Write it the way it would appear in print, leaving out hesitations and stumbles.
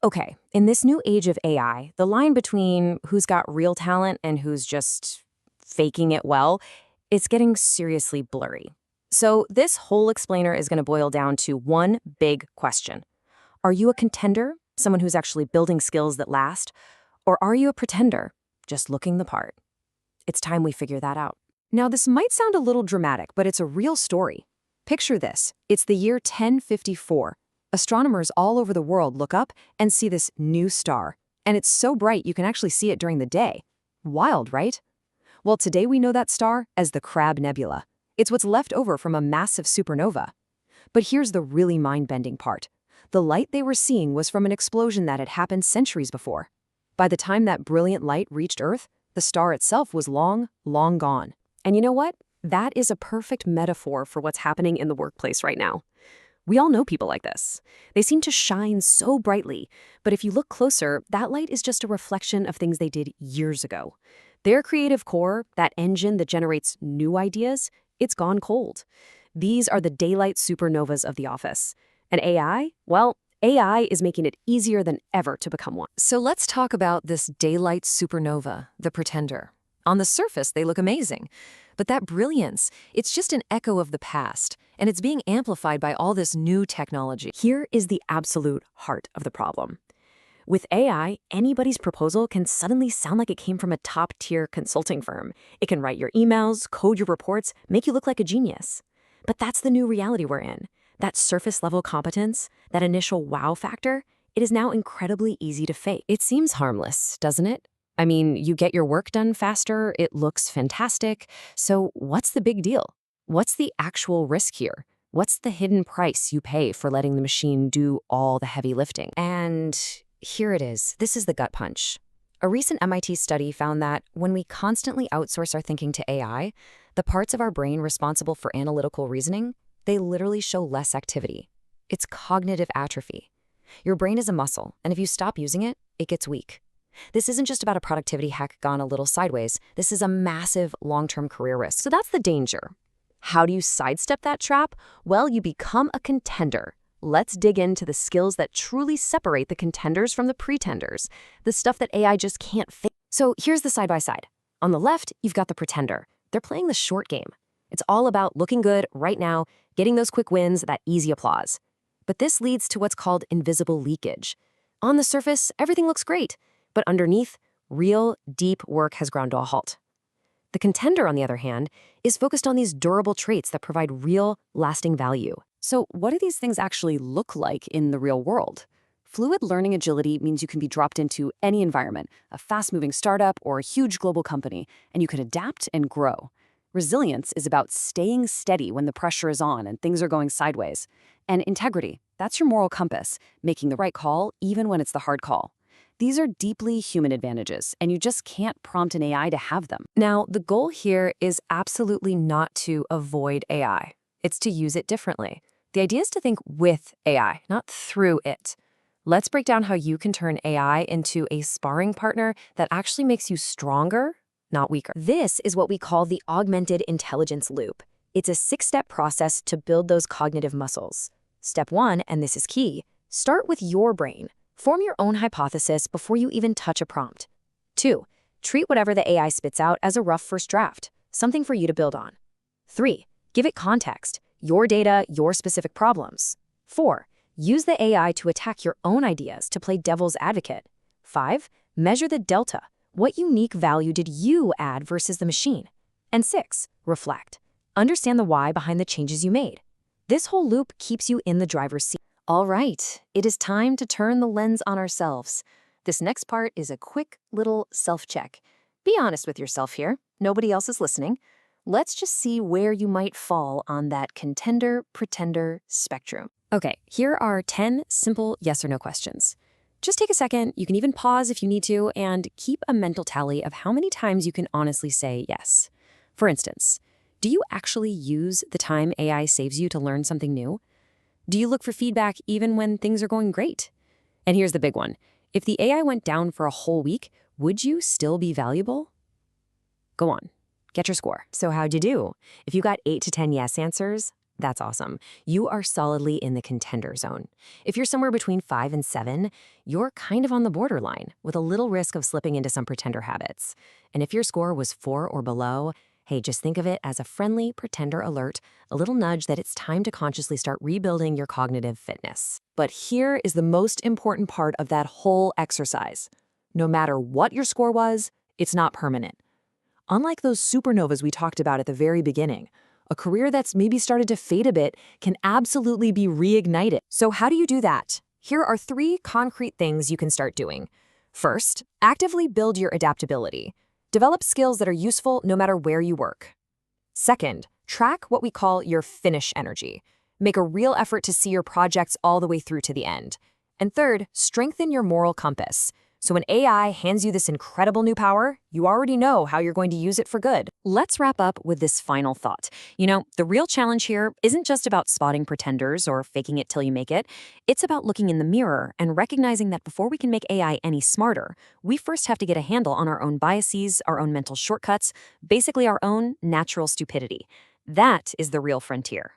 Okay, in this new age of AI, the line between who's got real talent and who's just faking it well, it's getting seriously blurry. So this whole explainer is going to boil down to one big question. Are you a contender, someone who's actually building skills that last? Or are you a pretender, just looking the part? It's time we figure that out. Now, this might sound a little dramatic, but it's a real story. Picture this. It's the year 1054. Astronomers all over the world look up and see this new star. And it's so bright you can actually see it during the day. Wild, right? Well, today we know that star as the Crab Nebula. It's what's left over from a massive supernova. But here's the really mind-bending part. The light they were seeing was from an explosion that had happened centuries before. By the time that brilliant light reached Earth, the star itself was long, long gone. And you know what? That is a perfect metaphor for what's happening in the workplace right now. We all know people like this. They seem to shine so brightly, but if you look closer, that light is just a reflection of things they did years ago. Their creative core, that engine that generates new ideas, it's gone cold. These are the daylight supernovas of the office. And AI? Well, AI is making it easier than ever to become one. So let's talk about this daylight supernova, the pretender. On the surface, they look amazing. But that brilliance, it's just an echo of the past, and it's being amplified by all this new technology. Here is the absolute heart of the problem. With AI, anybody's proposal can suddenly sound like it came from a top-tier consulting firm. It can write your emails, code your reports, make you look like a genius. But that's the new reality we're in. That surface-level competence, that initial wow factor, it is now incredibly easy to fake. It seems harmless, doesn't it? I mean, you get your work done faster, it looks fantastic. So what's the big deal? What's the actual risk here? What's the hidden price you pay for letting the machine do all the heavy lifting? And here it is. This is the gut punch. A recent MIT study found that when we constantly outsource our thinking to AI, the parts of our brain responsible for analytical reasoning, they literally show less activity. It's cognitive atrophy. Your brain is a muscle, and if you stop using it, it gets weak. This isn't just about a productivity hack gone a little sideways. This is a massive long-term career risk. So that's the danger. How do you sidestep that trap? Well, you become a contender. Let's dig into the skills that truly separate the contenders from the pretenders, the stuff that AI just can't fake. So here's the side-by-side. On the left, you've got the pretender. They're playing the short game. It's all about looking good right now, getting those quick wins, that easy applause. But this leads to what's called invisible leakage. On the surface, everything looks great. But underneath, real, deep work has ground to a halt. The contender, on the other hand, is focused on these durable traits that provide real, lasting value. So what do these things actually look like in the real world? Fluid learning agility means you can be dropped into any environment, a fast-moving startup or a huge global company, and you can adapt and grow. Resilience is about staying steady when the pressure is on and things are going sideways. And integrity, that's your moral compass, making the right call even when it's the hard call. These are deeply human advantages, and you just can't prompt an AI to have them. Now, the goal here is absolutely not to avoid AI. It's to use it differently. The idea is to think with AI, not through it. Let's break down how you can turn AI into a sparring partner that actually makes you stronger, not weaker. This is what we call the augmented intelligence loop. It's a 6-step process to build those cognitive muscles. Step 1, and this is key, start with your brain. Form your own hypothesis before you even touch a prompt. 2, treat whatever the AI spits out as a rough first draft, something for you to build on. 3, give it context, your data, your specific problems. 4, use the AI to attack your own ideas to play devil's advocate. 5, measure the delta. What unique value did you add versus the machine? And 6, reflect. Understand the why behind the changes you made. This whole loop keeps you in the driver's seat. All right, it is time to turn the lens on ourselves. This next part is a quick little self-check. Be honest with yourself here. Nobody else is listening. Let's just see where you might fall on that contender-pretender spectrum. Okay, here are 10 simple yes or no questions. Just take a second, you can even pause if you need to, and keep a mental tally of how many times you can honestly say yes. For instance, do you actually use the time AI saves you to learn something new? Do you look for feedback even when things are going great? And here's the big one. If the AI went down for a whole week, would you still be valuable? Go on, get your score. So how'd you do? If you got 8 to 10 yes answers, That's awesome. You are solidly in the contender zone. If you're somewhere between 5 and 7, you're kind of on the borderline, with a little risk of slipping into some pretender habits. And if your score was 4 or below, hey, just think of it as a friendly pretender alert, a little nudge that it's time to consciously start rebuilding your cognitive fitness. But here is the most important part of that whole exercise. No matter what your score was, it's not permanent. Unlike those supernovas we talked about at the very beginning, a career that's maybe started to fade a bit can absolutely be reignited. So how do you do that? Here are 3 concrete things you can start doing. First, actively build your adaptability. Develop skills that are useful no matter where you work. Second, track what we call your finish energy. Make a real effort to see your projects all the way through to the end. And third, strengthen your moral compass. So when AI hands you this incredible new power, you already know how you're going to use it for good. Let's wrap up with this final thought. The real challenge here isn't just about spotting pretenders or faking it till you make it. It's about looking in the mirror and recognizing that before we can make AI any smarter, we first have to get a handle on our own biases, our own mental shortcuts, basically our own natural stupidity. That is the real frontier.